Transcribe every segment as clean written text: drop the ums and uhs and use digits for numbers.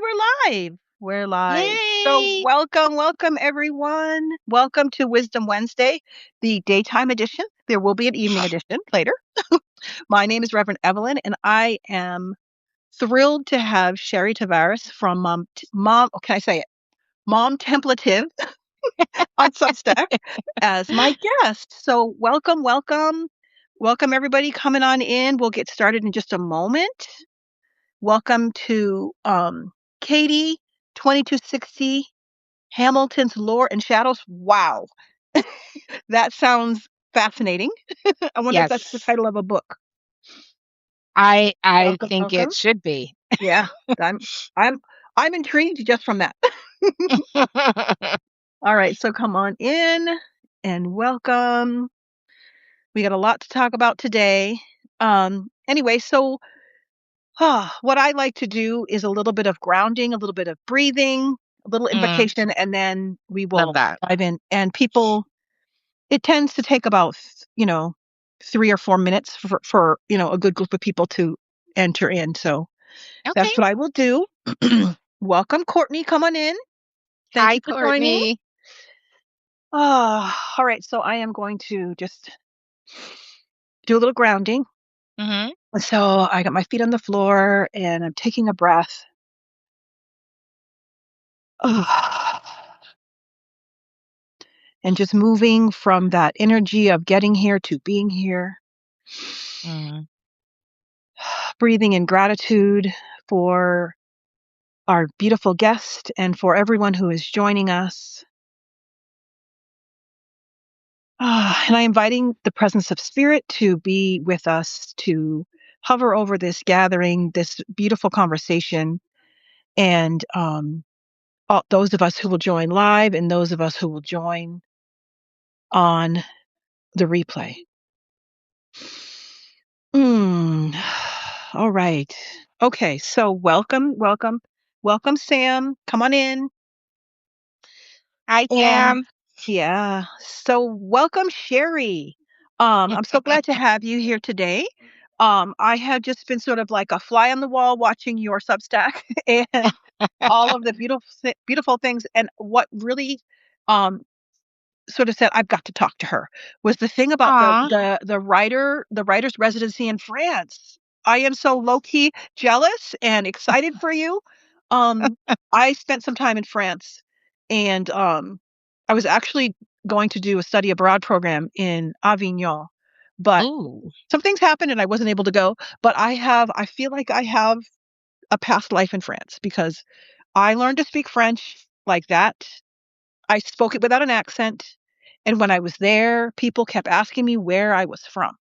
we're live. We're live. So, Yay! welcome, everyone. Welcome to Wisdom Wednesday, the daytime edition. There will be an evening edition later. My name is Reverend Evelyn, and I am thrilled to have Sherry Taveras from Mom. Can I say it? Mom Templative on Substack as my guest. So, welcome, everybody coming on in. We'll get started in just a moment. Welcome to Katie, 2260, Hamilton's Lore and Shadows. Wow, that sounds fascinating. I wonder if that's the Yes, title of a book. I Welcome, think it welcome. should be. Yeah, I'm I'm I'm intrigued just from that. All right, so come on in and welcome. We got a lot to talk about today. Anyway, so what I like to do is a little bit of grounding, a little bit of breathing, a little Mm, invocation, and then we love will that. dive in. And people, it tends to take about, 3 or 4 minutes for a good group of people to enter in. So Okay. that's what I will do. Welcome, Courtney. Come on in. Thank Hi, you for joining. Courtney. All right. So I am going to just do a little grounding. Hmm. So I got my feet on the floor and I'm taking a breath. And just moving from that energy of getting here to being here, Mm. breathing in gratitude for our beautiful guest and for everyone who is joining us. And I'm inviting the presence of spirit to be with us, to hover over this gathering, this beautiful conversation, and all, those of us who will join live and those of us who will join on the replay. Mm. All right. Okay. So welcome, Sam. Come on in. Hi, And Sam. yeah. So welcome, Sherry. I'm so glad to have you here today. I have just been sort of like a fly on the wall watching your Substack and all of the beautiful things. And what really um sort of said I've got to talk to her was the thing about the Aw. writer's residency in France. I am so low key jealous and excited for you. Um, I spent some time in France, and I was actually going to do a study abroad program in Avignon, but Ooh, some things happened and I wasn't able to go. But I feel like I have a past life in France because I learned to speak French like that. I spoke it without an accent. And when I was there, people kept asking me where I was from.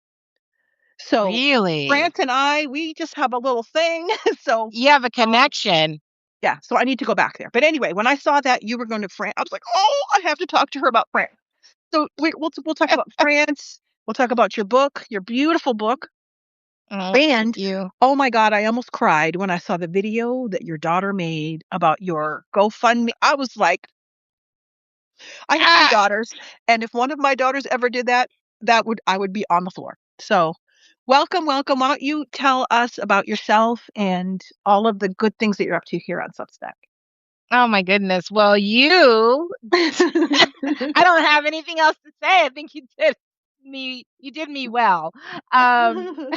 So really? France and we just have a little thing. So, You have a um, connection. yeah, so I need to go back there. But anyway, when I saw that you were going to France, I was like, oh, I have to talk to her about France. So we'll talk about France. We'll talk about your book, your beautiful book. Oh, thank And you. oh my God, I almost cried when I saw the video that your daughter made about your GoFundMe. I was like, I have two Ah, daughters, and if one of my daughters ever did that, I would be on the floor. So, welcome. Why don't you tell us about yourself and all of the good things that you're up to here on Substack? oh my goodness. Well, I don't have anything else to say. I think you did me well. Um,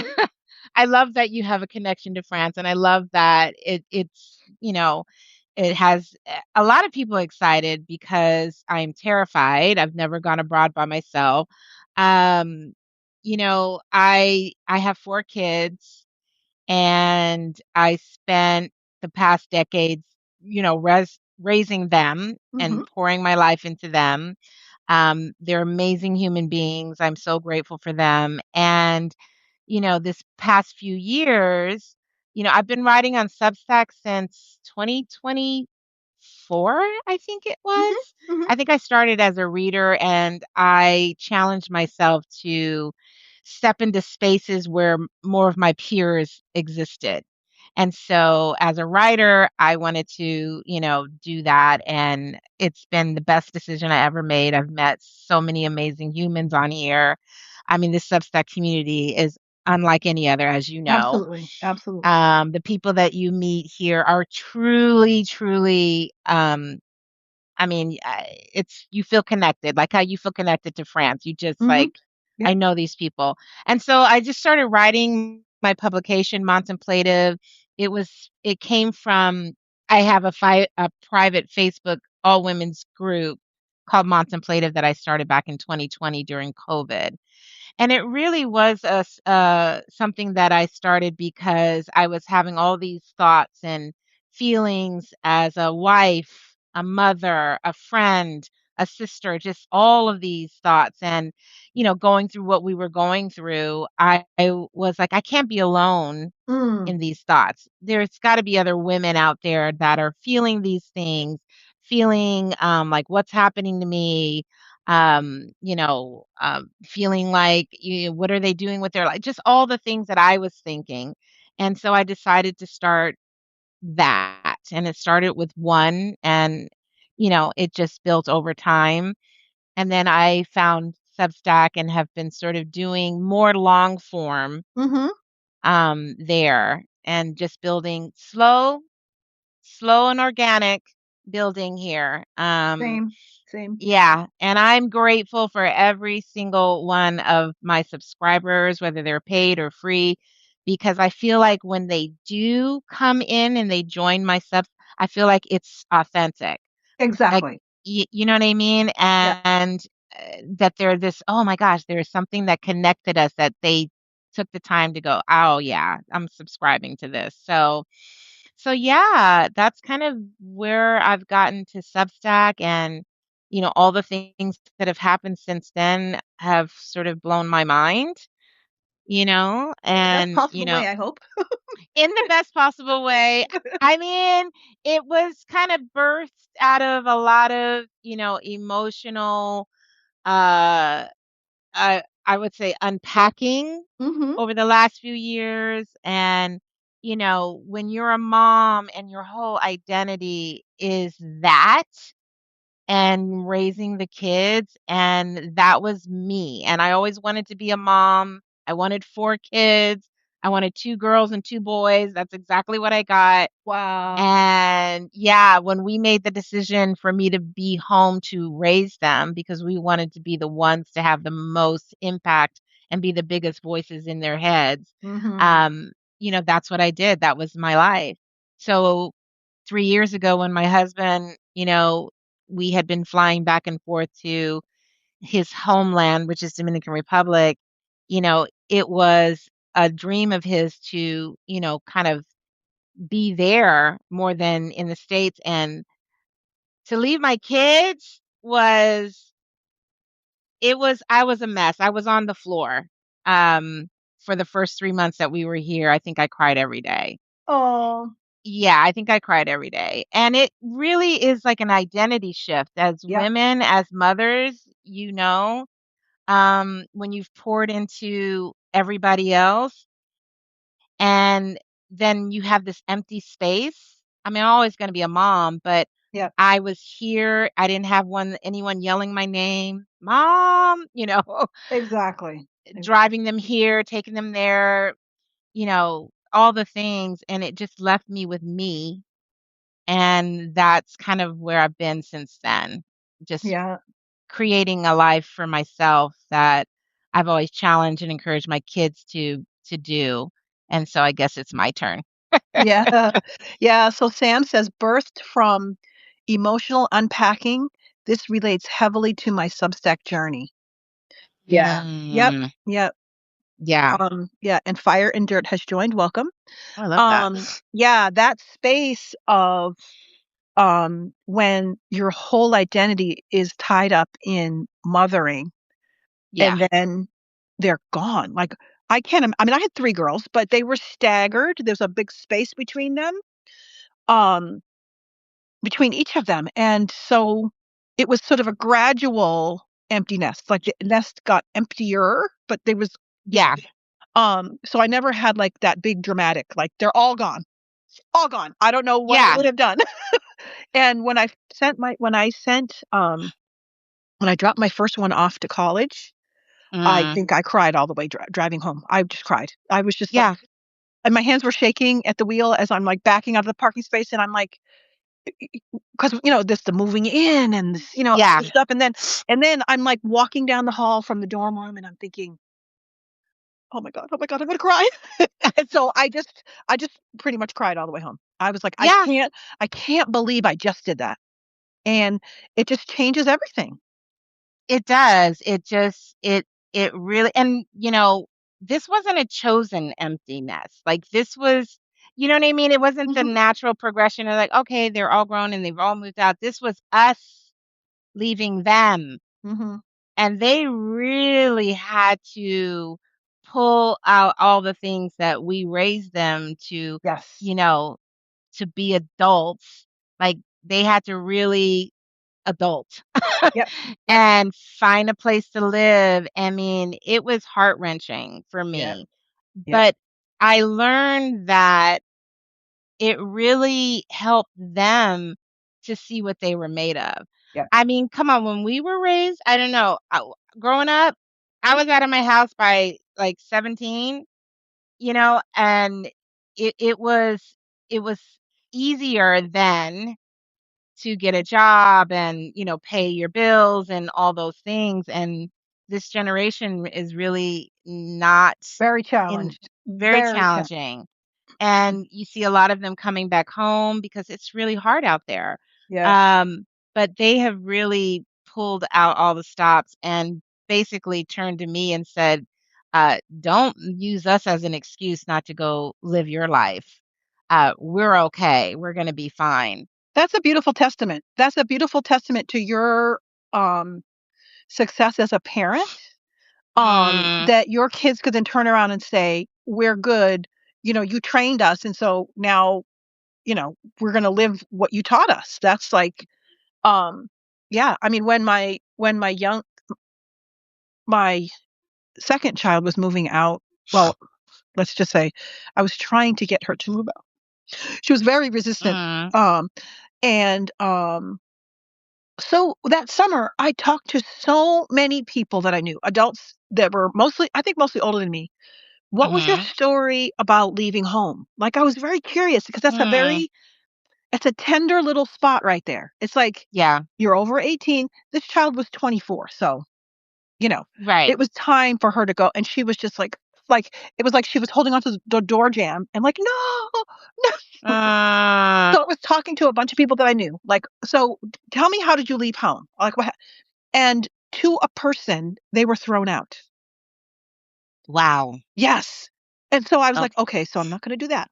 I love that you have a connection to France, and I love that it has a lot of people excited because I'm terrified. I've never gone abroad by myself. Um, I have 4 kids, and I spent the past decades, raising them Hmm. and pouring my life into them. They're amazing human beings. I'm so grateful for them. And this past few years, I've been writing on Substack since 2024, I think it was. Hmm. Hmm. I think I started as a reader and I challenged myself to step into spaces where more of my peers existed. And so as a writer, I wanted to, do that. And it's been the best decision I ever made. I've met so many amazing humans on here. I mean, this Substack community is unlike any other, as you know. Absolutely. Absolutely. The people that you meet here are truly, truly, I mean, it's you feel connected, like how you feel connected to France. You just Hmm. like, I Yep. know these people. And so I just started writing my publication, Contemplative. It came from, I have a private Facebook all women's group called Contemplative that I started back in 2020 during COVID. And it really was something that I started because I was having all these thoughts and feelings as a wife, a mother, a friend, a sister, just all of these thoughts. And, going through what we were going through, I was like, I can't be alone Mm. in these thoughts. There's got to be other women out there that are feeling these things, feeling like what's happening to me, feeling like what are they doing with their life? Just all the things that I was thinking. And so I decided to start that. And it started with one and it just built over time. And then I found Substack and have been sort of doing more long form Hmm. there and just building slow and organic building here. Same. Same. Yeah, and I'm grateful for every single one of my subscribers, whether they're paid or free, because I feel like when they do come in and they join my subs, I feel like it's authentic. Like, Exactly. you know what I mean? Yeah. And that they're this, oh my gosh, there's something that connected us that they took the time to go, oh yeah, I'm subscribing to this. So yeah, that's kind of where I've gotten to Substack and all the things that have happened since then have sort of blown my mind, In the best and possible way, I hope. in the best possible way. I mean, it was kind of birthed out of a lot of, emotional, uh, I would say unpacking Hmm. over the last few years. And, when you're a mom and your whole identity is that and raising the kids, and that was me. And I always wanted to be a mom. I wanted 4 kids. I wanted 2 girls and 2 boys. That's exactly what I got. Wow. And yeah, when we made the decision for me to be home to raise them because we wanted to be the ones to have the most impact and be the biggest voices in their heads, Hmm. um, that's what I did. That was my life. So 3 years ago when my husband, we had been flying back and forth to his homeland, which is Dominican Republic, it was a dream of his to, kind of be there more than in the States. And to leave my kids I was a mess. I was on the floor. Um, for the first 3 months that we were here, I think I cried every day. Oh. Yeah, I think I cried every day. And it really is like an identity shift as Yep. women, as mothers, when you've poured into everybody else and then you have this empty space. I mean, I'm always going to be a mom, but Yep. I was here. I didn't have anyone yelling my name, mom, Exactly. Exactly. driving them here, taking them there, all the things. And it just left me with me. And that's kind of where I've been since then. Just Yeah. creating a life for myself that I've always challenged and encouraged my kids to do. And so I guess it's my turn. Yeah. Yeah. So Sam says, birthed from emotional unpacking. This relates heavily to my Substack journey. Yeah. Yep. Mm, Yep. yeah. Yeah. And Fire and Dirt has joined. Welcome. Oh, I love that. Yeah. That space of when your whole identity is tied up in mothering Yeah. and then they're gone. Like I mean, I had 3 girls, but they were staggered. There's a big space between them. Um, between each of them. And so it was sort of a gradual empty nest. Like the nest got emptier, but there was Yeah. so I never had like that big dramatic, like they're all gone. All gone. I don't know what I Yeah. would have done. And when I dropped my first one off to college, I Mm. think I cried all the way driving home. I just cried. I was just like, Yeah. and my hands were shaking at the wheel as I'm like backing out of the parking space, and I'm like, because this the moving in and this, all Yeah. this stuff, and then I'm like walking down the hall from the dorm room, and I'm thinking, oh my god, I'm gonna cry. And so I just pretty much cried all the way home. I was like, Yeah. I can't believe I just did that, and it just changes everything. It does. It really, and this wasn't a chosen emptiness. Like, this was, you know what I mean? It wasn't the Hmm. natural progression of, like, okay, they're all grown and they've all moved out. This was us leaving them. Hmm. And they really had to pull out all the things that we raised them to, Yes. you know, to be adults. Like, they had to really adult Yep. Yep. and find a place to live. I mean, it was heart-wrenching for Yeah. me, Yep. but I learned that it really helped them to see what they were made of. Yep. I mean, come on, when we were raised, I don't know, growing up, I was out of my house by, like, 17, and it was easier then to get a job and, pay your bills and all those things, and this generation is really not Very in challenged. very Very challenged. challenging, and you see a lot of them coming back home because it's really hard out there. Yes. Um, but they have really pulled out all the stops and basically turned to me and said, "Don't use us as an excuse not to go live your life. We're okay. We're gonna be fine." That's a beautiful testament. That's a beautiful testament to your um success as a parent. Mm, That your kids could then turn around and say, "We're good. You trained us, and so now, we're gonna live what you taught us." That's like, um, yeah. I mean, my second child was moving out. Well, let's just say, I was trying to get her to move out. She was very resistant. mm, Um, and So that summer, I talked to so many people that I knew, adults that were I think mostly older than me. What was your mhm, story about leaving home? Like, I was very curious because mm. it's a tender little spot right there. It's like, Yeah, you're over 18. This child was 24. So, you know, right. it was time for her to go. And she was just it was like she was holding onto the door jamb and like, no, no. Uh, So I was talking to a bunch of people that I knew. Like, so tell me, how did you leave home? Like, what? And to a person, they were thrown out. wow. Yes. And so I was Oh, like, "Okay, so I'm not gonna do that."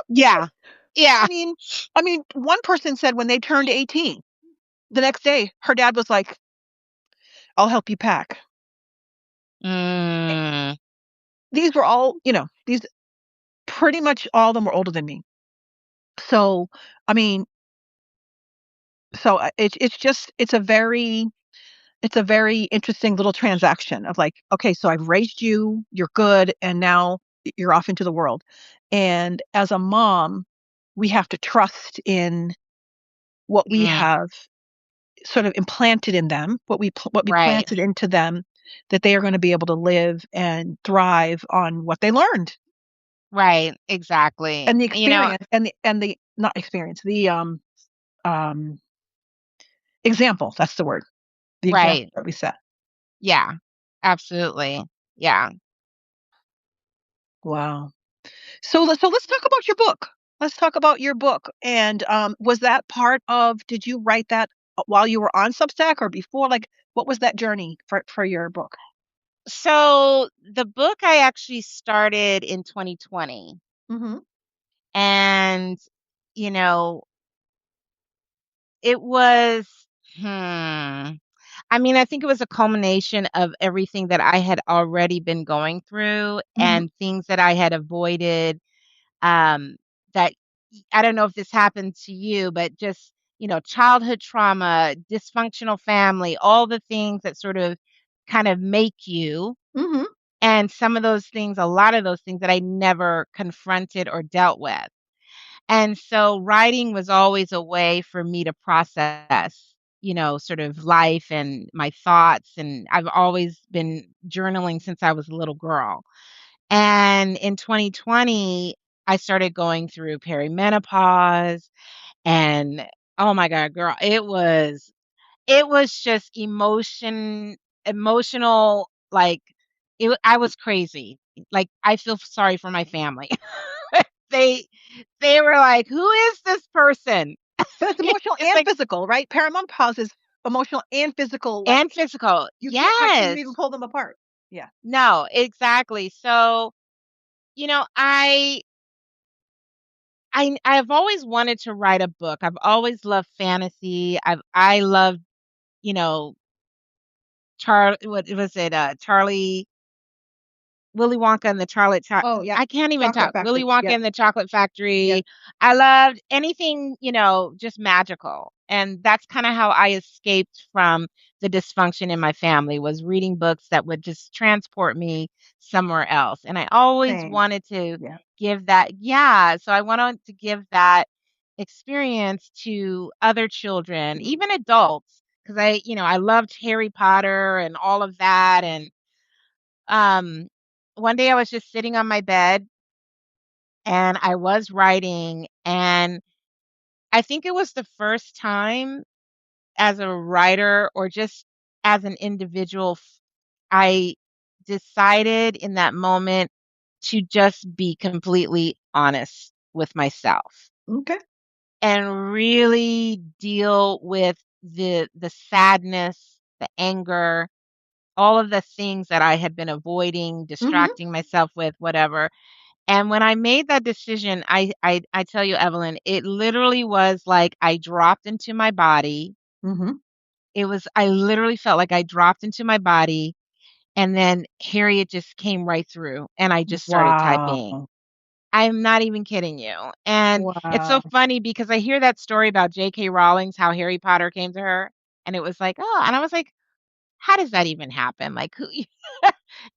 yeah, I yeah. mean I mean, one person said when they turned 18, the next day, her dad was like, "I'll help you pack." Mm, These were all, these pretty much all of them were older than me. So, I mean, it's just it's a very interesting little transaction of like, okay, so I've raised you, you're good, and now you're off into the world. And as a mom, we have to trust in what we mm, have sort of implanted in them, what we right, planted into them, that they are going to be able to live and thrive on what they learned, right, exactly. and the experience, and the not experience, the um example. That's the word. The example Right. that we set. Yeah, absolutely. Yeah. Wow. So let's talk about your book. Let's talk about your book. And was that part of? Did you write that while you were on Substack or before? Like, what was that journey for your book? So the book I actually started in 2020, Hmm. and you know, it was hmm I mean, I think it was a culmination of everything that I had already been going through Hmm. and things that I had avoided, um, that I don't know if this happened to you, but just, childhood trauma, dysfunctional family, all the things that sort of kind of make you, Hmm. and some of those things, a lot of those things that I never confronted or dealt with. And so writing was always a way for me to process. sort of life and my thoughts. And I've always been journaling since I was a little girl. And in 2020, I started going through perimenopause and oh my God, girl, it was just emotional, like I was crazy. Like I feel sorry for my family. They they were like, "Who is this person?" But it's emotional It's and like physical, right? Perimenopause is emotional and physical. Like and physical. I couldn't even Yes. pull them apart. Yeah. No, exactly. So, you know, I've always wanted to write a book. I've always loved fantasy. I love, you know, what was it? Charlie Willy Wonka and the Oh, yeah. I can't even Chocolate talk. Willy Factory. Wonka Yeah. and the Chocolate Yeah. Factory. I loved anything, just magical. And that's kind of how I escaped from the dysfunction in my family was reading books that would just transport me somewhere else. And I always Same. wanted to Yeah. give that, yeah, so I wanted to give that experience to other children, even adults, because I loved Harry Potter and all of that and um, one day I was just sitting on my bed and I was writing, and I think it was the first time as a writer or just as an individual, I decided in that moment to just be completely honest with myself Okay. and really deal with the sadness, the anger, all of the things that I had been avoiding, Mm-hmm. distracting myself with, whatever. And when I made that decision, I tell you, Evelyn, it literally was like I dropped into my body. Mm-hmm. I literally felt like I dropped into my body and then Harriet just came right through and I just started typing. Wow. I'm not even kidding you. And it's so Wow. funny because I hear that story about J.K. Rowling's, how Harry Potter came to her. And it was like, oh, and I was like, how does that even happen? Like, who,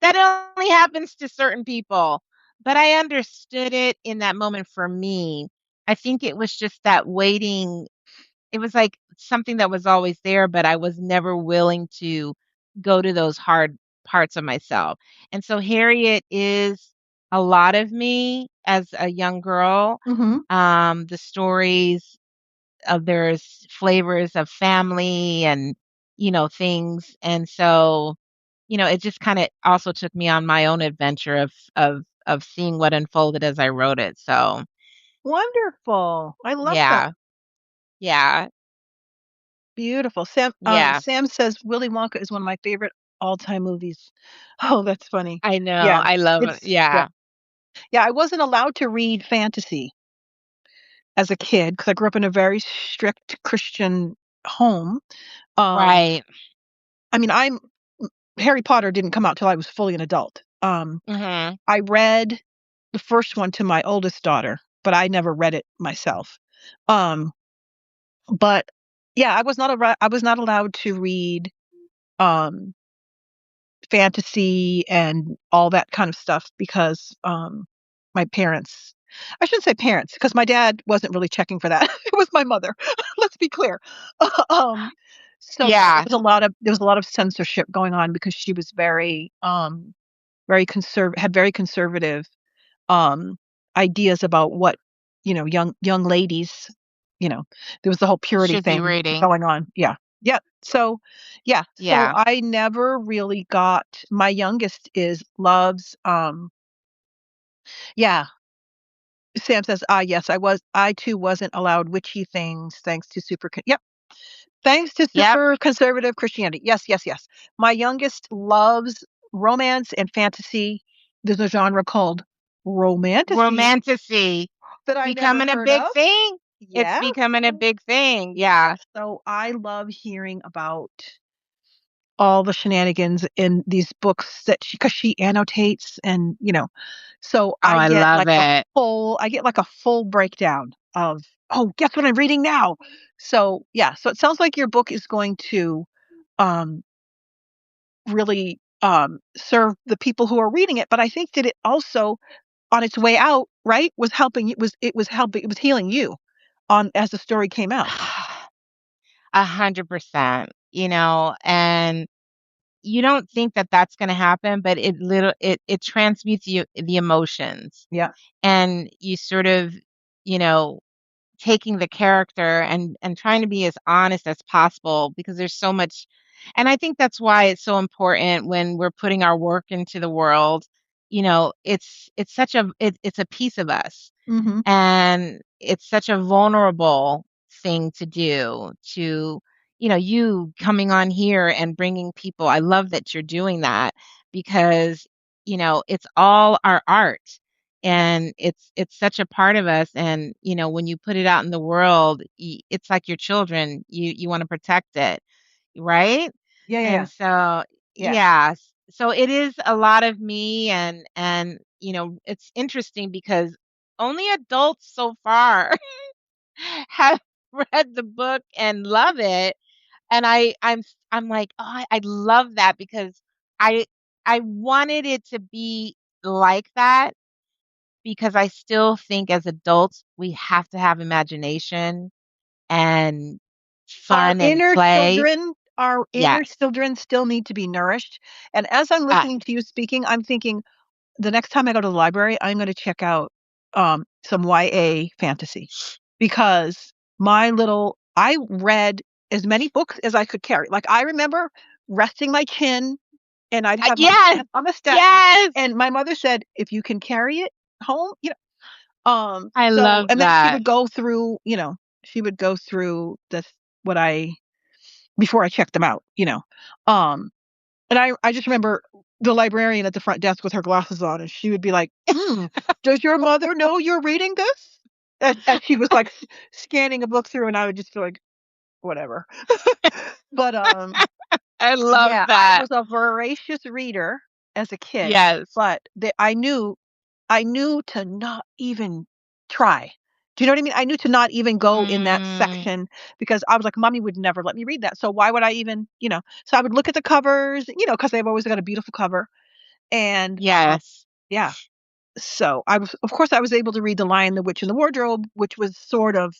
that only happens to certain people. But I understood it in that moment for me. I think it was just that waiting. It was like something that was always there, but I was never willing to go to those hard parts of myself. And so Harriet is a lot of me as a young girl. Mm-hmm. The stories of there's flavors of family and things, and so it just kind of also took me on my own adventure of seeing what unfolded as I wrote it. So Wonderful. I love that. yeah, yeah, Beautiful. Sam yeah. Sam says Willy Wonka is one of my favorite all-time movies. Oh, that's funny. I know. Yeah. I love it. It's yeah. Yeah. Yeah, I wasn't allowed to read fantasy as a kid because I grew up in a very strict Christian home. Um, Right. I mean, Harry Potter didn't come out till I was fully an adult. Mhm. I read the first one to my oldest daughter, but I never read it myself. Um, but yeah, I was not allowed to read um fantasy and all that kind of stuff because my parents, I shouldn't say parents because my dad wasn't really checking for that. It was my mother. Let's be clear. um so yeah, Yeah. there was a lot of censorship going on because she was very had very conservative um ideas about what young ladies, you know there was the whole purity Should be thing reading. going on. Yeah. Yeah. So yeah, so Yeah. I never really got, my youngest is loves yeah. Sam says, ah, yes, I too wasn't allowed witchy things thanks to yep, thanks to Yep. super conservative Christianity. Yes, yes, yes. My youngest loves romance and fantasy. There's a genre called romantasy Romanticy that I never becoming a heard big of. thing. It's Yes. becoming a big thing. Yeah. Yeah. So I love hearing about all the shenanigans in these books that because she annotates and so Oh, I love it. I get like a full breakdown of, oh, guess what I'm reading now. So yeah, so it sounds like your book is going to um really serve the people who are reading it, but I think that it also on its way out, right, was helping, it was healing you on as the story came out. 100%, and you don't think that that's gonna happen, but it transmutes you the emotions, Yeah. and you sort of, you know, taking the character and trying to be as honest as possible because there's so much. And I think that's why it's so important when we're putting our work into the world. It's such it's a piece of us, Hmm. and it's such a vulnerable thing to do to, you coming on here and bringing people. I love that you're doing that because, it's all our art, and it's such a part of us. And, when you put it out in the world, it's like your children, you want to protect it, right? Yeah, yeah, And yeah, so, yeah. yeah, so it is a lot of me, and it's interesting because only adults so far have read the book and love it, and I'm like, "Oh, I love that," because I I wanted it to be like that, because I still think as adults, we have to have imagination and Our fun and inner play. children, our inner Yes. children still need to be nourished. And as I'm Uh, listening to you speaking, I'm thinking the next time I go to the library, I'm going to check out some YA fantasy because I read as many books as I could carry. Like I remember resting my chin and I'd have my yes, hand on the step. yes! And my mother said, if you can carry it home, I so, love and then she that. would go through, she would go through this, what I, before I checked them out, um, and I just remember the librarian at the front desk with her glasses on, and she would be like, does your mother know you're reading this? As she was like scanning a book through, and I would just feel like, whatever. But I love yeah, I that. was a voracious reader as a kid, Yes. but I knew to not even try. Do you know what I mean? I knew to not even go in that Mm, section because I was like, "Mommy would never let me read that." So why would I even, So I would look at the covers, because they've always got a beautiful cover, and yes. yeah. So of course, I was able to read *The Lion, the Witch, and the Wardrobe*, which was sort of,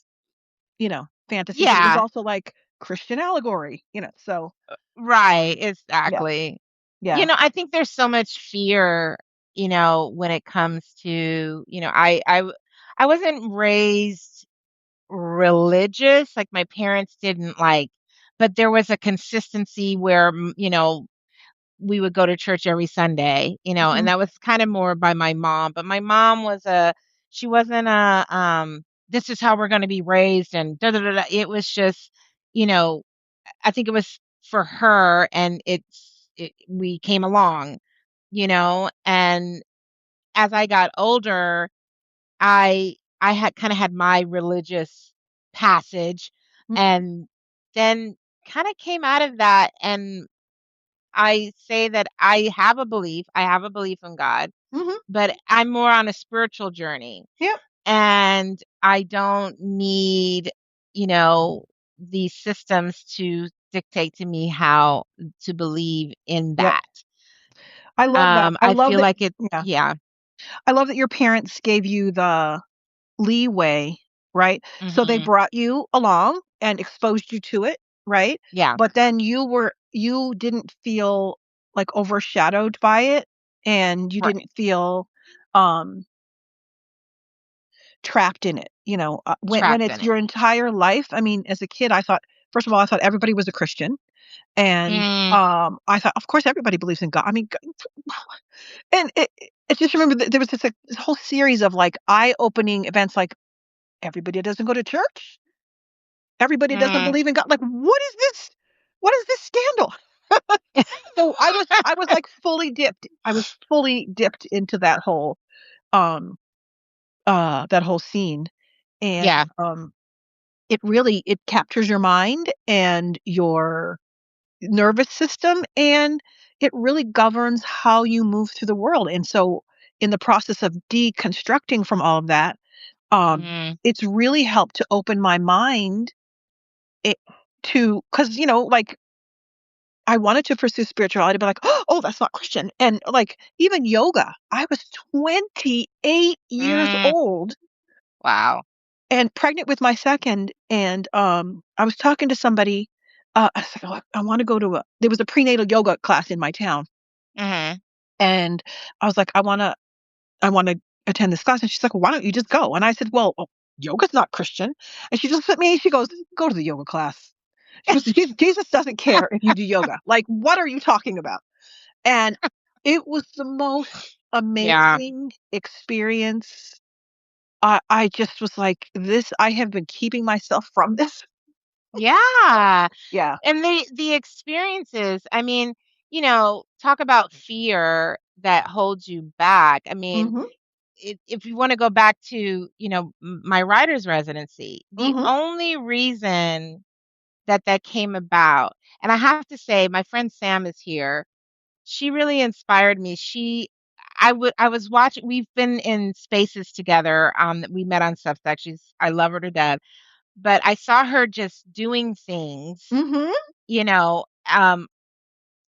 fantasy, but it was Yeah, also like Christian allegory, So right, yeah, exactly. yeah. I think there's so much fear, when it comes to, I wasn't raised religious, like my parents didn't but there was a consistency where, we would go to church every Sunday, and Mhm. that was kind of more by my mom. But my mom she wasn't this is how we're going to be raised and da da da. Da. It was just, you know, I think it was for her, and we came along, and as I got older, I had kind of had my religious passage, Mm. and then kind of came out of that, and I say that I have a belief in God, Mhm. but I'm more on a spiritual journey, Yep. and I don't need, you know, these systems to dictate to me how to believe in Yep. that. I love that. I I love feel that. like it, Yeah. yeah. I love that your parents gave you the leeway, right? So they Hmm. brought you along and exposed you to it, right? Yeah, But then you didn't feel like overshadowed by it, and you right. didn't feel um trapped in it, when Trapped it's in it. your entire life. I mean, as a kid, I thought, first of all, I thought everybody was a Christian, and Mm, I thought, of course, everybody believes in God. I mean, and I just remember that there was this whole series of like eye-opening events, like everybody doesn't go to church, everybody doesn't mm, believe in God. Like, what is this? What is this scandal? So I was like fully dipped. I was fully dipped into um that whole scene, and yeah. it captures your mind and your nervous system, and it really governs how you move through the world. And so in the process of deconstructing from all of that, Mm, it's really helped to open my mind, it, to, because like I wanted to pursue spirituality, but like, oh, that's not Christian. And like even yoga, I was 28 years mm, old wow. and pregnant with my second. And I was talking to somebody. I was like, oh, I want to go to a. There was a prenatal yoga class in my town, Mhm. and I was like, I want to attend this class. And she's like, well, why don't you just go? And I said, well, yoga's not Christian. And she just looked at me. She goes, go to the yoga class. She goes, Jesus doesn't care if you do yoga. Like, what are you talking about? And it was the most Yeah. amazing experience. I just was like, this, I have been keeping myself from this. Yeah. Yeah. And the experiences, I mean, talk about fear that holds you back. I mean, Mm-hmm. if you want to go back to, my writer's residency, the Mm-hmm. only reason that came about, and I have to say, my friend Sam is here. She really inspired me. I was watching, we've been in spaces together, that we met on Substack. I love her to death. But I saw her just doing things, Mm-hmm. you know, um,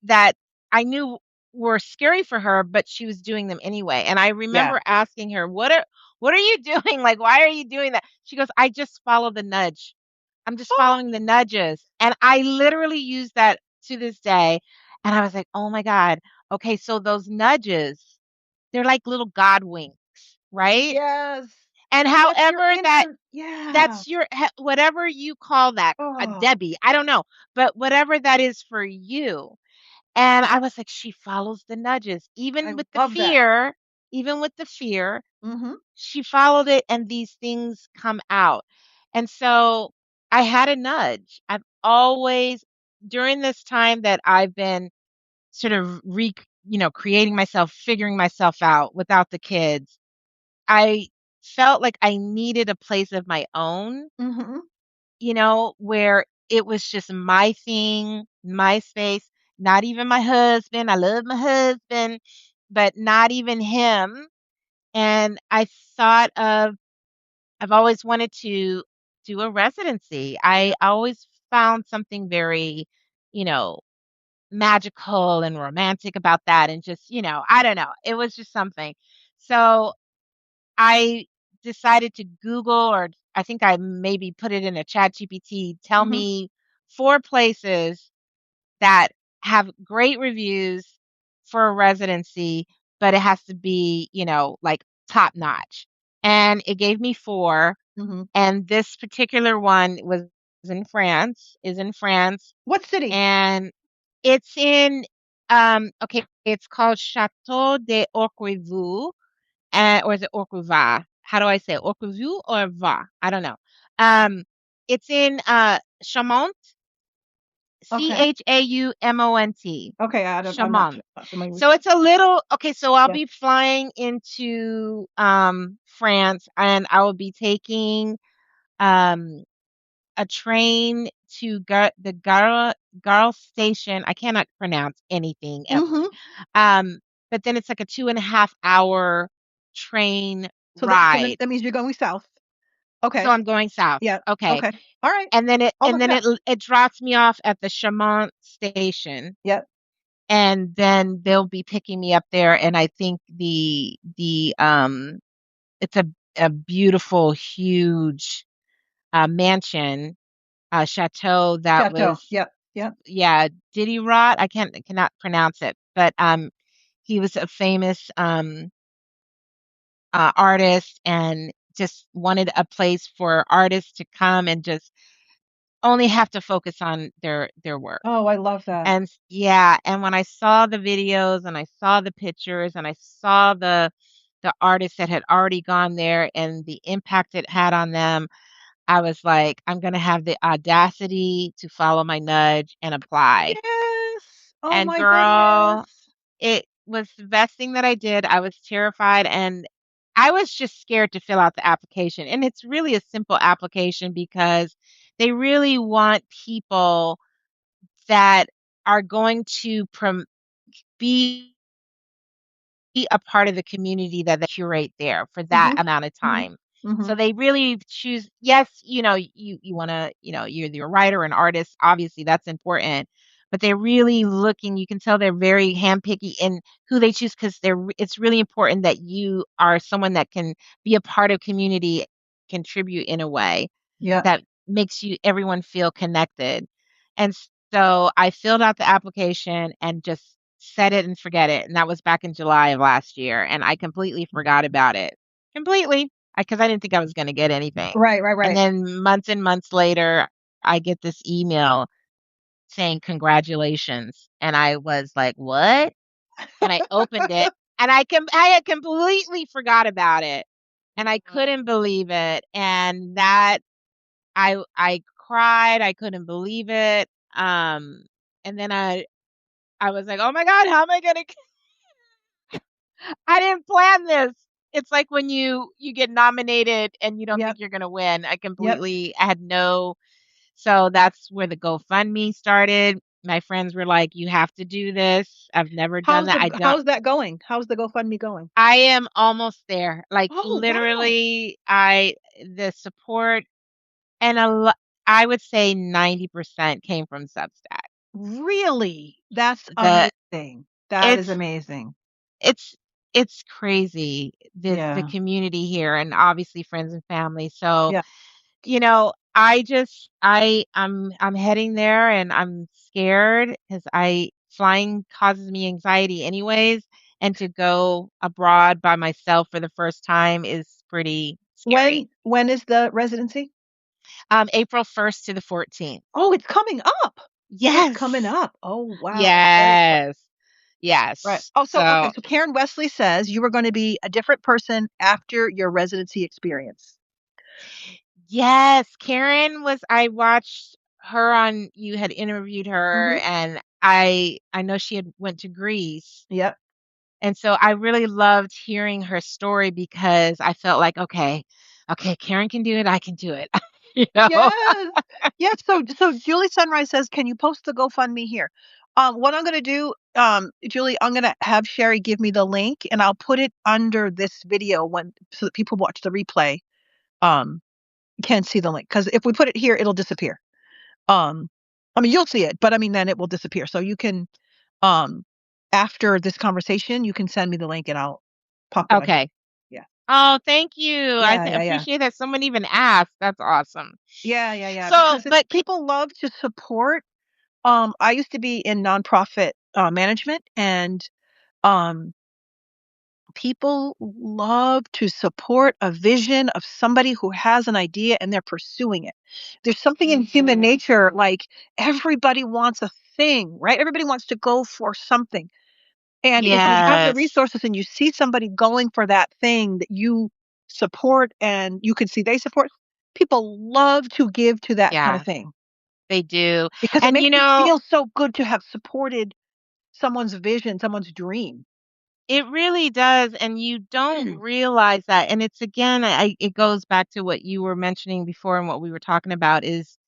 that I knew were scary for her, but she was doing them anyway. And I Yeah. remember asking her, what are you doing? Like, why are you doing that? She goes, I just follow the nudge. I'm just Oh, following the nudges. And I literally use that to this day. And I was like, oh my God. Okay, so those nudges, they're like little God winks, right? yes. And That's your however inner. Yeah. that's your whatever you call that, a Oh, Debbie, I don't know, but whatever that is for you. And I was like, she follows the nudges, I love that. even with the fear, Mm-hmm. she followed it, and these things come out. And so I had a nudge. I've always, during this time that I've been sort of creating myself, figuring myself out without the kids, I felt like I needed a place of my own, Mm-hmm. where it was just my thing, my space, not even my husband. I love my husband, but not even him. And I've always wanted to do a residency. I always found something very, you know, magical and romantic about that. And just, I don't know. It was just something. So I decided to Google, or I think I maybe put it in a chat GPT, tell Mm-hmm. me 4 places that have great reviews for a residency, but it has to be, like top notch. And it gave me 4. Mm-hmm. And this particular one is in France. What city? And it's in, okay, it's called Chateau de Orqueville, or is it Orcuva? How do I say it? Orcuvu or Va? I don't know. Um, it's in Chaumont, Okay. Chaumont, Okay. I'm not Chaumont. familiar with. So it's a little okay. So I'll Yeah. be flying into France, and I will be taking um a train to the Gare station. I cannot pronounce anything, Mm-hmm. Evelyn. Um, but then it's like a 2.5 hour train So ride. that means you're going south. So Okay. I'm going south. Yeah. Okay. Okay. All right. And then I'll look it up. it drops me off at the Chaumont station, Yeah. and then they'll be picking me up there. And I think the it's a beautiful, huge mansion, chateau that Chateau. was, Yep. Yep. yeah, Diderot. Cannot pronounce it, but he was a famous artist, and just wanted a place for artists to come and just only have to focus on their work. Oh, I love that. And yeah, and when I saw the videos and I saw the pictures and I saw the artists that had already gone there and the impact it had on them, I was like, I'm going to have the audacity to follow my nudge and apply. Yes. Oh And my girl, goodness. it was the best thing that I did. I was terrified, and I was just scared to fill out the application. And it's really a simple application because they really want people that are going to be a part of the community that they curate there for that Mm-hmm. amount of Mm-hmm. time. Mm-hmm. So they really choose, yes, you want to, you're a writer, an artist, obviously that's important, but they're really looking, you can tell they're very handpicky in who they choose, because it's really important that you are someone that can be a part of community contribute in a way Yeah. that makes you everyone feel connected. And so I filled out the application and just set it and forget it. And that was back in July of last year. And I completely forgot about it. Completely. Because I didn't think I was going to get anything. Right, right, And right. then months and months later, I get this email saying congratulations. And I was like, what? And I opened it and I had completely forgot about it. And I couldn't believe it. And that I cried, I couldn't believe it, and then I was like, "Oh my god, how am I gonna" I didn't plan this. It's like when you get nominated and you don't Yep, think you're gonna win. yep. I had no. So that's where the GoFundMe started. My friends were like, "You have to do this. I've never done that. I don't." How's that going? How's the GoFundMe going? I am almost there. Like, Oh, wow. literally, I the support and a lo I would say 90% came from Substack. Really? That's The amazing. That is it's amazing. it's it's crazy, the Yeah. community here and obviously friends and family. So, Yeah. I just I'm heading there and I'm scared because I flying causes me anxiety anyways, and to go abroad by myself for the first time is pretty scary. When is the residency? April 1st to the 14th. Oh, it's coming up. Oh, it's coming Yes. up. Oh, wow. I'm very excited. Yes. Right. Yes. Oh, so okay. So So Karen Wesley says you were going to be a different person after your residency experience. yes, Karen was I watched her on you had interviewed her Mm-hmm. and I know she had went to Greece. Yep. And so I really loved hearing her story because I felt like, okay, Karen can do it, I can do it. You know? Yes. Yes. So Julie Sunrise says, can you post the GoFundMe here? What I'm going to do, Julie, I'm going to have Sherry give me the link, and I'll put it under this video when so that people watch the replay um can see the link. Because if we put it here, it'll disappear. Um, I mean, you'll see it, but I mean, then it will disappear. So you can, um, after this conversation, you can send me the link, and I'll pop it on here. Okay. Yeah. Oh, thank you. Yeah. Yeah. Yeah. Appreciate that someone even asked. That's awesome. Yeah. Yeah. Yeah. So, Because people love to support. I used to be in nonprofit management, and um, people love to support a vision of somebody who has an idea and they're pursuing it. There's something in human mhm, nature, like everybody wants a thing, right? Everybody wants to go for something. And if you have the yes. resources and you see somebody going for that thing that you support and you can see they support, people love to give to that kind of Yeah, thing they do. because it And makes them feel so good to have supported someone's vision, someone's dream. it really does, and you don't realize that. And it's again, it goes back to what you were mentioning before and what we were talking about is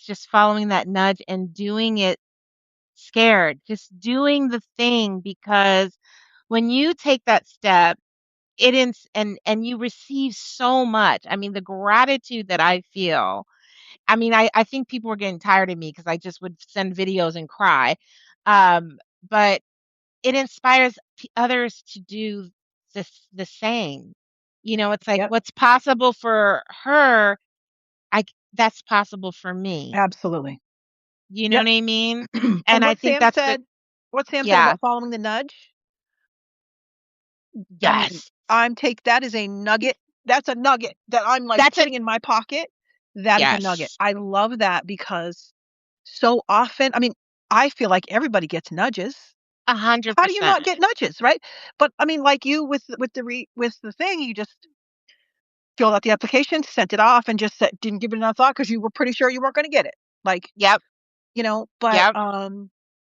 just following that nudge and doing it scared, just doing the thing because when you take that step, and you receive so much. I mean, the gratitude that I feel. I mean, I think people were getting tired of me because I just would send videos and cry. But it inspires others to do the same. It's like Yep, what's possible for her, that's possible for me. absolutely. You know Yep. what I mean? And And I think that's the what Sam said yeah, about following the nudge, I mean, yes. that is a nugget. That's a nugget that I'm like That's a putting in my pocket. That is a nugget. yes. I love that because so often, I mean, I feel like everybody gets nudges. How do you not 100%. get nudges, right? But I mean, like you with the thing, you just filled out the application, sent it off, and just didn't give it enough thought because you were pretty sure you weren't going to get it. Like, Yep. but Yep.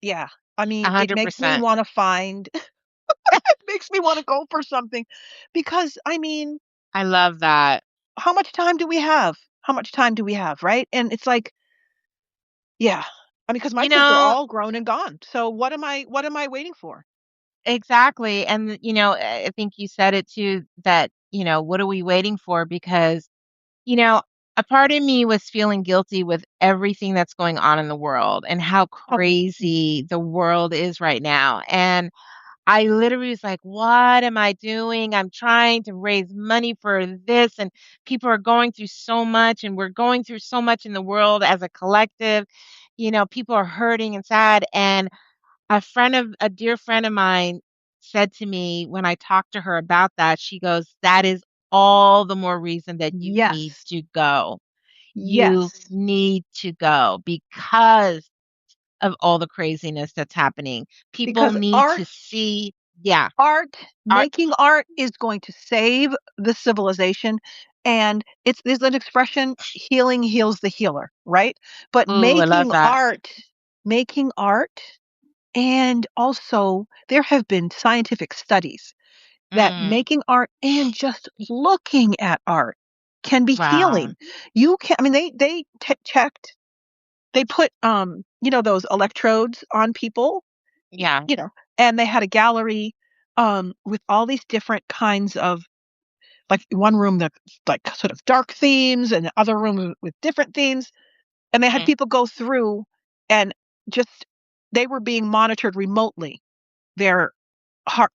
yeah. I mean, it makes me 100%. want to find. It makes me want to go for something, because I mean, I love that. how much time do we have? How much time do we have, right? And it's like, yeah. I mean, because my You kids are know, all grown and gone. So what am I waiting for? exactly. And I think you said it too that, what are we waiting for? Because, you know, a part of me was feeling guilty with everything that's going on in the world and how Oh, crazy the world is right now. And I literally was like, what am I doing? I'm trying to raise money for this, and people are going through so much, and we're going through so much in the world as a collective. People are hurting and sad. And a dear friend of mine said to me when I talked to her about that, she goes, that is all the more reason that you need Yes. to go. You Yes. need to go because of all the craziness that's happening. People Because need to see, yeah, art, art. making art is going to save the civilization. And there's an expression, healing heals the healer, right? But Ooh, I love that. making art, and also there have been scientific studies that Mm, making art and just looking at art can be wow. healing. You can, I mean, checked, they put, those electrodes on people, Yeah. you know, and they had a gallery, with all these different kinds of, like one room that like sort of dark themes and the other room with different themes. And they had Mhm, people go through and just, they were being monitored remotely. Their heart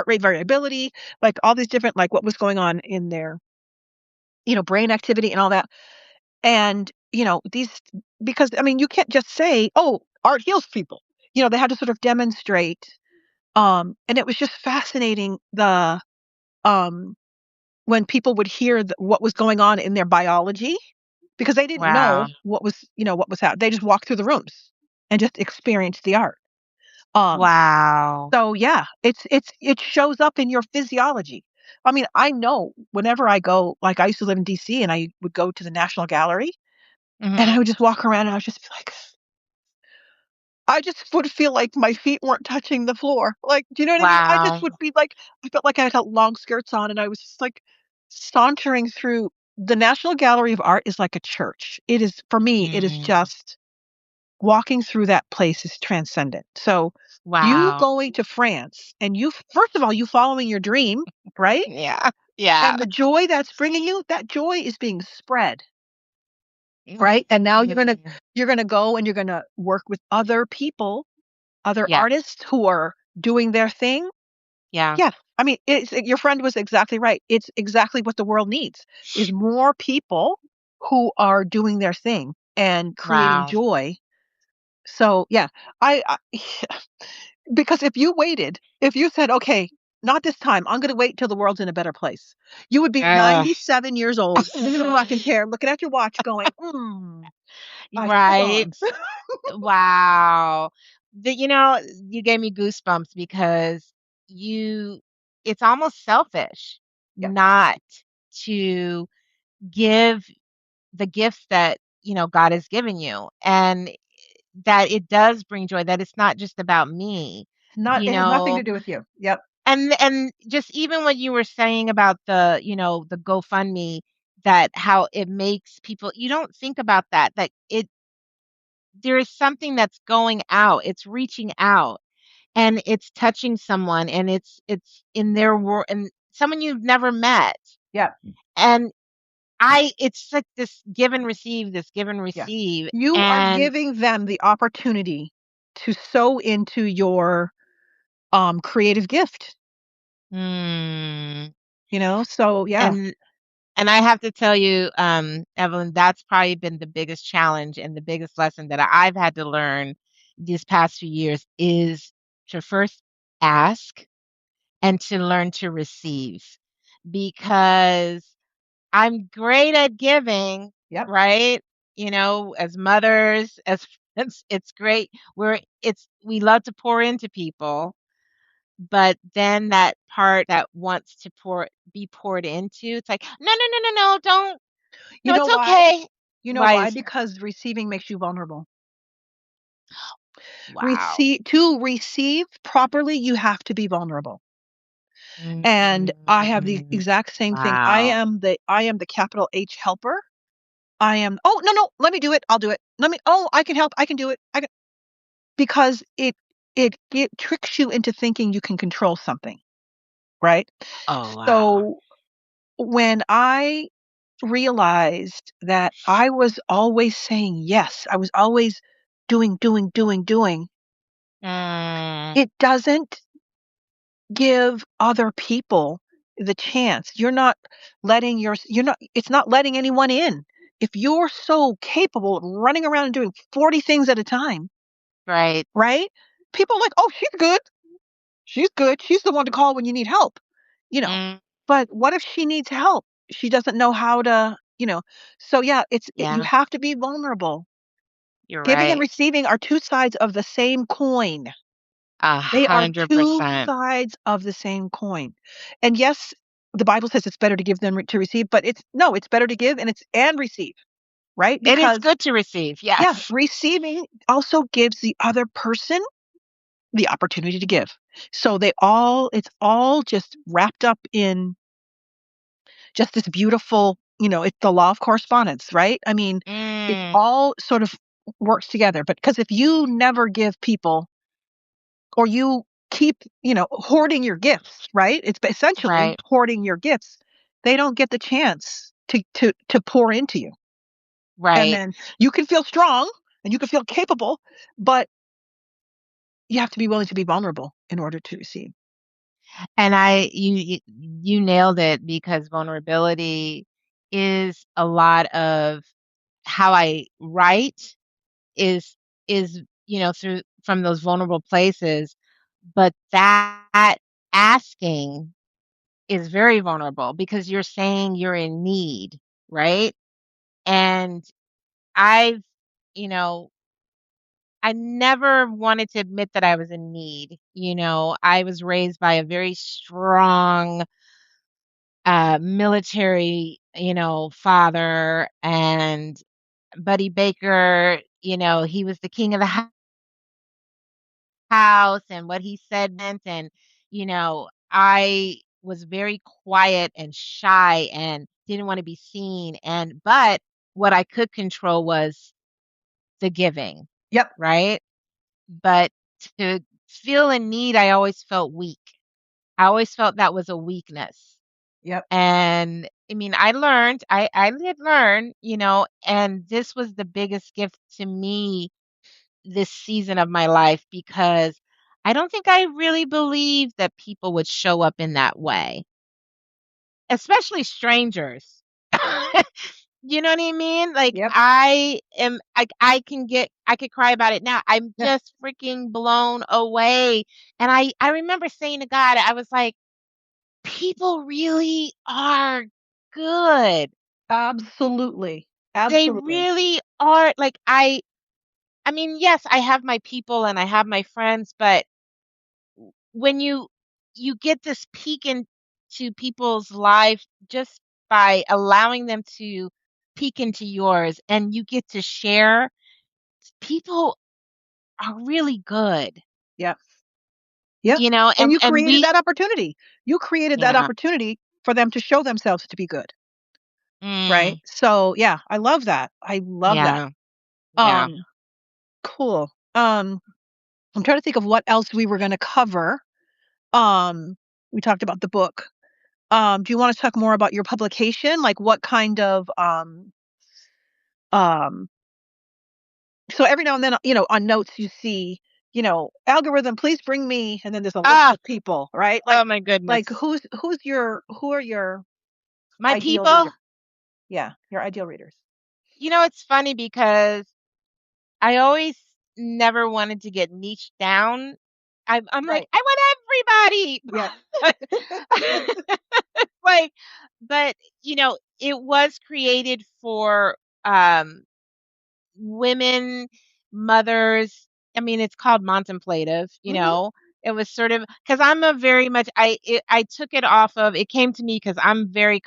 rate variability, like all these different, like what was going on in their, brain activity and all that. And, these, because I mean, you can't just say, oh, art heals people. They had to sort of demonstrate. And it was just fascinating, um, when people would hear what was going on in their biology, because they didn't know wow. what was happening. They just walked through the rooms and just experienced the art. Um, Wow. so yeah, it shows up in your physiology. I mean, I know whenever I go, like I used to live in DC, and I would go to the National Gallery, and I Mhm. would just walk around and I would just be like, I just would feel like my feet weren't touching the floor. Like, do you know what I mean? I just Wow. would be like, I felt like I had long skirts on, and I was just like sauntering through. The National Gallery of Art is like a church. It is, for me, it is Mm, just, walking through that place is transcendent. So you wow. going to France, and you, first of all, you following your dream, right? Yeah. Yeah. And the joy that's bringing you, that joy is being spread, Mhm, right? And now mhm. you're gonna go and you're gonna work with other people, other Yeah. artists who are doing their thing. Yeah. Yeah. I mean, your friend was exactly right. It's exactly what the world needs, is more people who are doing their thing and creating Wow. joy. So yeah, I because if you said, okay, not this time, I'm going to wait till the world's in a better place, you would be Ugh. 97 years old, sitting in a rocking chair, looking at your watch, going, I should have Right. gone. Wow. You gave me goosebumps because you it's almost selfish Yeah, not to give the gifts that, God has given you, and that it does bring joy, that it's not just about me, not you it has nothing to know. do with you. Yep, And just even what you were saying about the GoFundMe, that how it makes people, you don't think about that there is something that's going out, it's reaching out, and it's touching someone, and it's in their world, and someone you've never met. yep, And it's like this give and yeah. receive. You are And giving them the opportunity to sow into your creative gift. mm, So yeah, and and I have to tell you, Evelyn, that's probably been the biggest challenge and the biggest lesson that I've had to learn these past few years is to first ask and to learn to receive, because I'm great at giving, yep. right? As mothers, as it's great. We love to pour into people, but then that part that wants to be poured into, it's like, no, no, no, no, no, don't. You No, know it's why? okay. You know Why why? is Because receiving makes you vulnerable. wow. To receive properly, you have to be vulnerable. And I have the Mm, exact same thing. wow. I am the capital H helper. I am, oh, no, no, let me do it. I'll do it. Oh, I can help. I can do it. Because it tricks you into thinking you can control something, right? Oh, wow. So when I realized that I was always saying yes, I was always doing, doing, doing, doing, Mm, it doesn't give other people the chance. You're not, it's not letting anyone in. If you're so capable of running around and doing 40 things at a time, Right. right? People are like, oh, she's good. She's good. She's the one to call when you need help, you know. Mm, But what if she needs help? She doesn't know how to, So yeah, you yeah, have to be vulnerable. you're Giving and right. receiving are two sides of the same coin. A They are hundred two percent. sides of the same coin. And yes, the Bible says it's better to give than to receive, but it's better to give and receive, right? It is Because good to receive. yeah, Yes. receiving also gives the other person the opportunity to give. So it's all just wrapped up in just this beautiful, it's the law of correspondence, right? I mean, it Mm, all sort of works together. But because if you never give people, or you keep, hoarding your gifts, right? It's essentially right. hoarding your gifts. They don't get the chance to pour into you. And Right. then you can feel strong and you can feel capable, but you have to be willing to be vulnerable in order to receive. And you nailed it because vulnerability is a lot of how I write is through from those vulnerable places, but that asking is very vulnerable because you're saying you're in need, right? And I've, you know, I never wanted to admit that I was in need. I was raised by a very strong military, father, and Buddy Baker, he was the king of the house, and what he said meant. And I was very quiet and shy and didn't want to be seen. But what I could control was the giving, Yep. right? But to feel in need, I always felt weak. I always felt that was a weakness. Yep. And I mean, I did learn, and this was the biggest gift to me this season of my life because I don't think I really believed that people would show up in that way, especially strangers. You know what I mean? Like Yep. I could cry about it now. I'm Yeah. just freaking blown away. And I remember saying to God, I was like, people really are good. Absolutely. They Absolutely. really are like I mean, yes, I have my people and I have my friends, but when you get this peek into people's life just by allowing them to peek into yours and you get to share, people are really good, Yep. Yep. And you and created we that opportunity. You created that yeah. opportunity for them to show themselves to be good, right? Mm, So, yeah, I love that. I love that. yeah. Yeah. Um, cool. I'm trying to think of what else we were going to cover. Um, we talked about the book. Do you want to talk more about your publication? Like what kind of um so every now and then, on notes you see, algorithm, please bring me, and then there's a list Ah, of people, right? Like oh my like goodness. who are your My ideal people, reader? Yeah, your ideal readers. it's funny because I always never wanted to get niched down. I'm like, Right. I want Yeah. everybody. Like, but it was created for women, mothers. I mean, it's called contemplative, Mhm. It was sort of because I'm a very much I took it off of it came to me because I'm very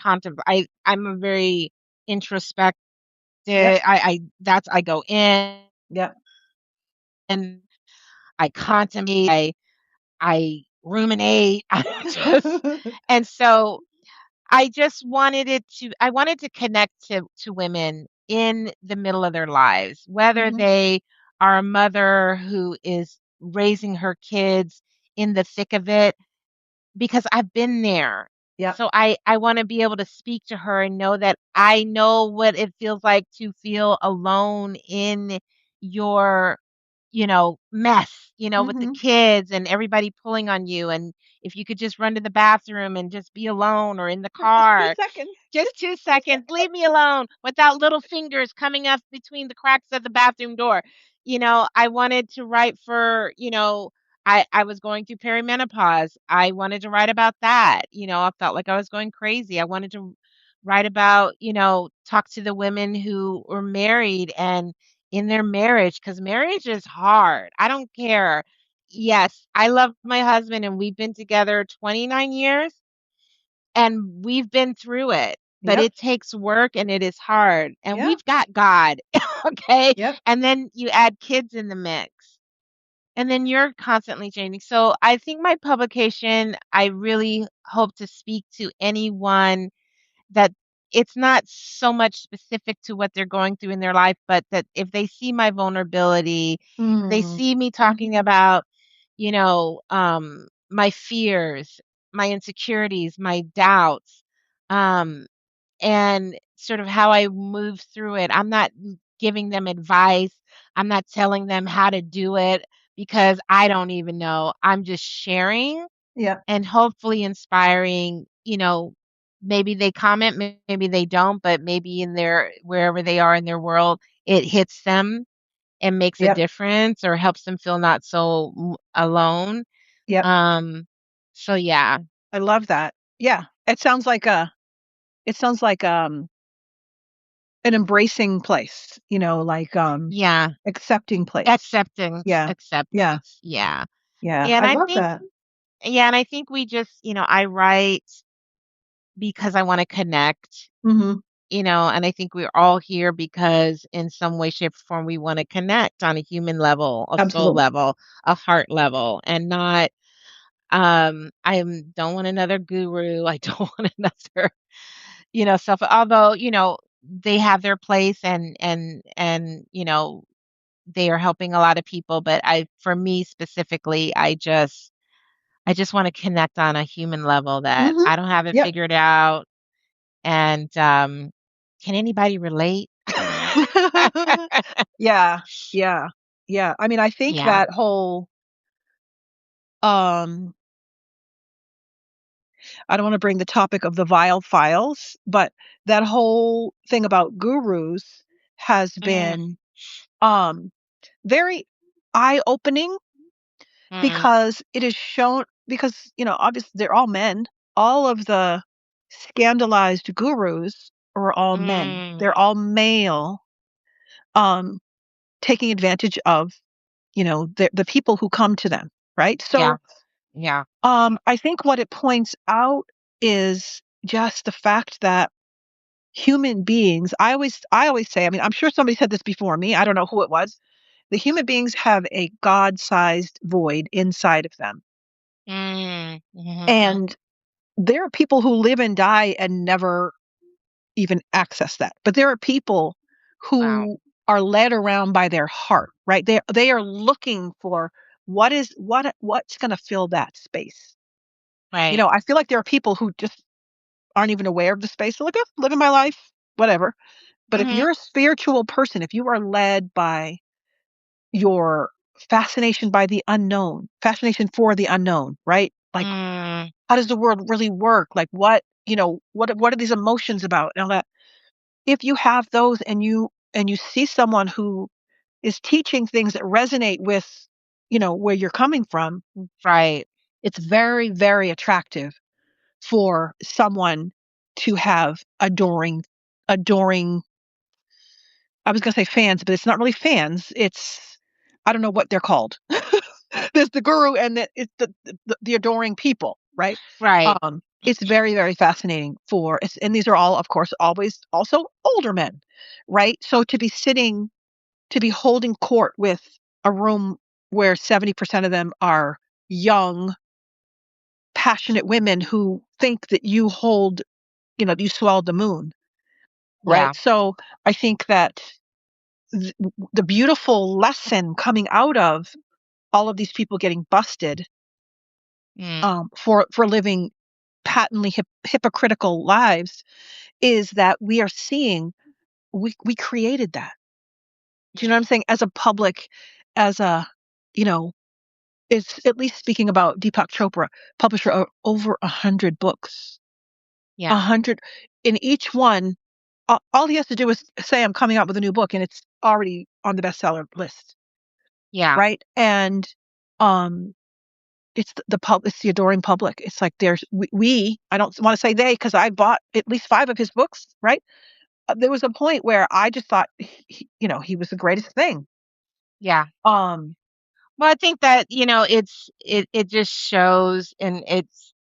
I'm a very introspective. Yep. I go in Yep. and I contemplate, I ruminate, and so I wanted to connect to women in the middle of their lives, whether Mhm. they are a mother who is raising her kids in the thick of it, because I've been there. Yep. So I want to be able to speak to her and know that I know what it feels like to feel alone in your mess, with the Mhm. kids and everybody pulling on you. And if you could just run to the bathroom and just be alone or in the For just 2 car, seconds. just Just 2 2 seconds, seconds. leave me alone without little fingers coming up between the cracks of the bathroom door. I wanted to write for, I was going through perimenopause. I wanted to write about that. I felt like I was going crazy. I wanted to write about, talk to the women who were married and in their marriage, because marriage is hard. I don't care. Yes, I love my husband and we've been together 29 years and we've been through it, but Yep. it takes work and it is hard. And Yep. we've got God, okay? Yep. And then you add kids in the mix. And then you're constantly changing. So I think my publication, I really hope to speak to anyone that it's not so much specific to what they're going through in their life, but that if they see my vulnerability, they Mm. see me talking about, my fears, my insecurities, my doubts, um, and sort of how I move through it. I'm not giving them advice. I'm not telling them how to do it because I don't even know. I'm just sharing Yep. and hopefully inspiring, maybe they comment, maybe they don't, but maybe in their wherever they are in their world, it hits them and makes a Yep. difference or helps them feel not so alone. Yep. Um, so yeah, I love that. Yeah. It sounds like an embracing place, yeah, accepting place. acceptance, Yeah. Yeah. acceptance, yeah. Yeah. And I I love think, that. yeah, and I think we just, I write because I want to connect. Mhm. And I think we're all here because in some way, shape, or form, we want to connect on a human level, a soul Absolutely. level, a heart level, and not, don't want another guru. I don't want another, although, they have their place and, they are helping a lot of people. But for me specifically, I just want to connect on a human level that Mhm. I don't have it Yep. figured out. And, can anybody relate? Yeah. Yeah. Yeah. I mean, I think Yeah. that whole, um I don't wanna bring the topic of the vile files, but that whole thing about gurus has Mm, been, um, very eye-opening mm, because it is shown because, obviously they're all men. All of the scandalized gurus are all men. mm. They're all male, um, taking advantage of, the people who come to them, right? Yeah, So, yeah. I think what it points out is just the fact that human beings I always say, I mean, I'm sure somebody said this before me, I don't know who it was. The human beings have a God-sized void inside of them. Mm, mhm. And there are people who live and die and never even access that. But there are people Wow. who are led around by their heart, right? They are looking for what's going to fill that space. Right. I feel like there are people who just aren't even aware of the space. They're like, oh, living my life, whatever. But if Mhm. you're a spiritual person, if you are led by your fascination by the unknown, fascination for the unknown, right? Like, Mm, how does the world really work? Like, what are these emotions about and all that? If you have those and you see someone who is teaching things that resonate with, where you're coming from, right. it's very, very attractive for someone to have adoring I was gonna say fans, but it's not really fans. It's I don't know what they're called. There's the guru and it's the adoring people, right? Right. It's very, very fascinating and these are all, of course, always also older men, right? So to be holding court with a room where 70% of them are young, passionate women who think that you swallowed the moon, Yeah. right? So I think that th- the beautiful lesson coming out of all of these people getting busted Mm, for living patently hypocritical lives is that we are seeing we created that. Do you know what I'm saying? As a public, as a, you know, is at least speaking about Deepak Chopra, publisher of over 100 books, a Yeah. hundred in each one. All he has to do is say, "I'm coming out with a new book," and it's already on the bestseller list, Yeah. right? And um, it's it's the adoring public. It's like there's I don't want to say they because I bought at least 5 of his books, right? There was a point where I just thought, he was the greatest thing. Yeah. Um, Well, I think that, it just shows, and it's,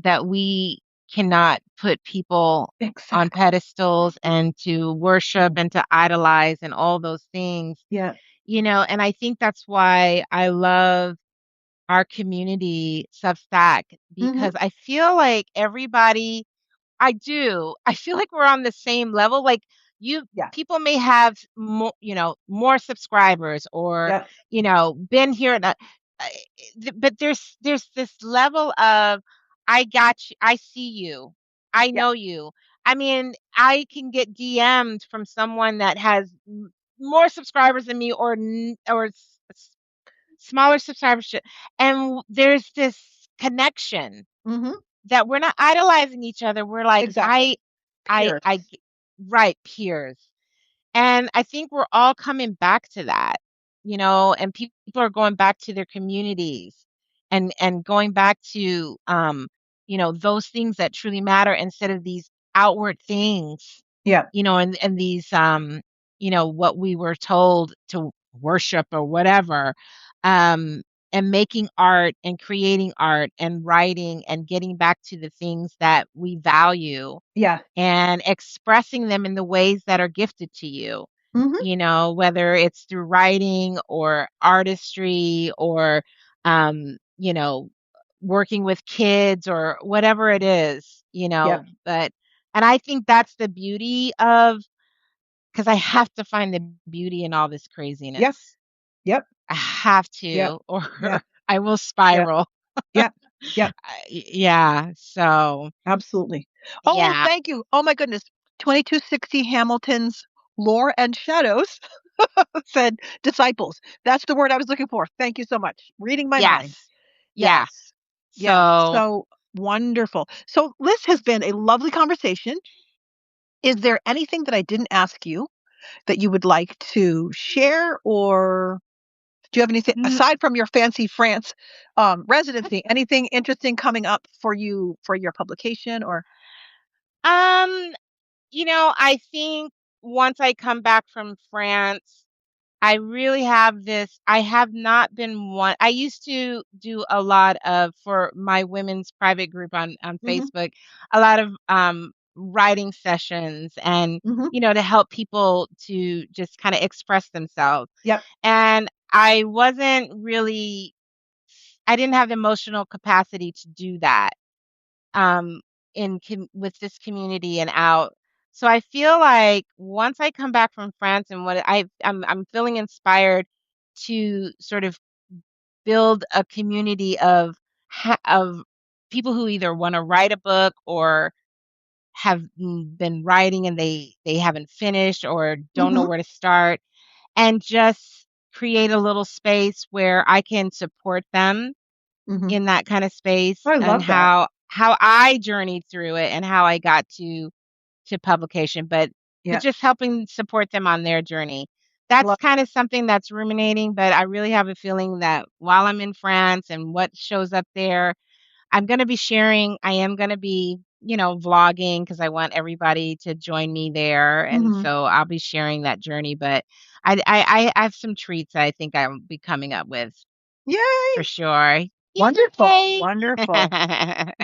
that we cannot put people on exactly. pedestals and to worship and to idolize and all those things, Yeah. and I think that's why I love our community Substack, Hmm. because I feel like everybody, I do. I feel like we're on the same level. Like, you Yeah. people may have more subscribers, or, Yeah. been here uh, but there's this level of, I got you, I see you, I Yeah. know you. I mean, I can get DM'd from someone that has more subscribers than me, or smaller subscribership, and there's this connection Hmm. that we're not idolizing each other. We're like, Exactly. I, Peers. I, right, peers. And I think we're all coming back to that, and people are going back to their communities, and going back to, those things that truly matter, instead of these outward things, Yeah. and these, what we were told to worship or whatever. Um, and making art and creating art and writing and getting back to the things that we value, Yeah. and expressing them in the ways that are gifted to you, Hmm. whether it's through writing or artistry, or, working with kids or whatever it is, Yeah. but, and I think that's the beauty of, because I have to find the beauty in all this Yep. craziness. Yep. I have Yep. to, or Yeah. I will Yeah. spiral. Yeah. Yeah. Yeah. So, Absolutely. Oh, well, yeah. thank you. Oh my goodness. 2260 Hamilton's Lore and Shadows said disciples. That's the word I was looking for. Thank you so much. Reading my mind. Yes. Yeah. Yes. Yes. So, So wonderful. So this has been a lovely conversation. Is there anything that I didn't ask you that you would like to share, or do you have anything n- aside from your fancy France residency? Anything interesting coming up for you for your publication or? um, I think once I come back from France, I really have this. I have not been one. I used to do a lot of, for my women's private group on Hmm. Facebook, a lot of writing sessions, and, Hmm. to help people to just kind of express themselves. Yep. And I didn't have the emotional capacity to do that, um, with this community and out. So I feel like once I come back from France, and I'm feeling inspired to sort of build a community of people who either want to write a book, or have been writing and they haven't finished, or don't know Hmm. where to start, and just create a little space where I can support them Hmm. in that kind of space, I and love that. how I journeyed through it, and how I got to publication, but Yeah. just helping support them on their journey. That's Love. kind of something that's ruminating, but I really have a feeling that while I'm in France and what shows up there, I'm going to be sharing. I am going to be, vlogging, because I want everybody to join me there, and Hmm. so I'll be sharing that journey. But I have some treats that I think I'll be coming up with, for Yay! sure. Wonderful. Yay! Wonderful.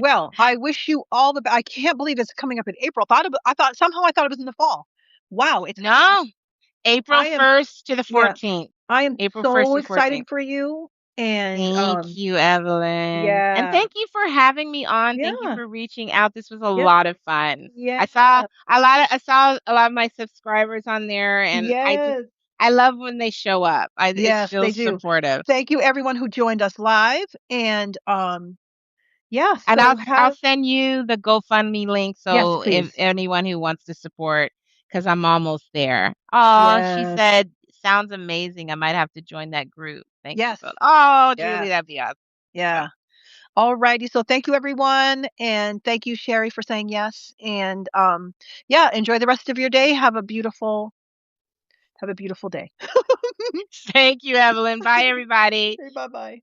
Well, I wish you all the I can't believe it's coming up in April. I thought somehow I thought it was in the fall. Wow, it's happening. No, April I am 1st to the Yeah, 14th. I am April 1st so to the excited 14th. for you. And Thank you, Evelyn. And yeah. thank you for having me on. Thank you Yeah. for reaching out. This was a Yep. lot of fun. Yeah. I saw a lot of my subscribers on there, and Yes. I love when they show up. It Yes, they feels do. supportive. Thank you everyone who joined us live. And yeah, And so I'll have send you the GoFundMe link, yes, so if please. anyone who wants to support, because I'm almost there. Oh, she Yes. said sounds amazing. I might have to join that group. Thank you Yes. both. Oh, Yeah. Julie, that'd be awesome. Yeah. All righty. So thank you everyone. And thank you, Sherry, for saying yes. And yeah, enjoy the rest of your day. Have a beautiful day. Thank you, Evelyn. Bye, everybody. Okay, bye bye.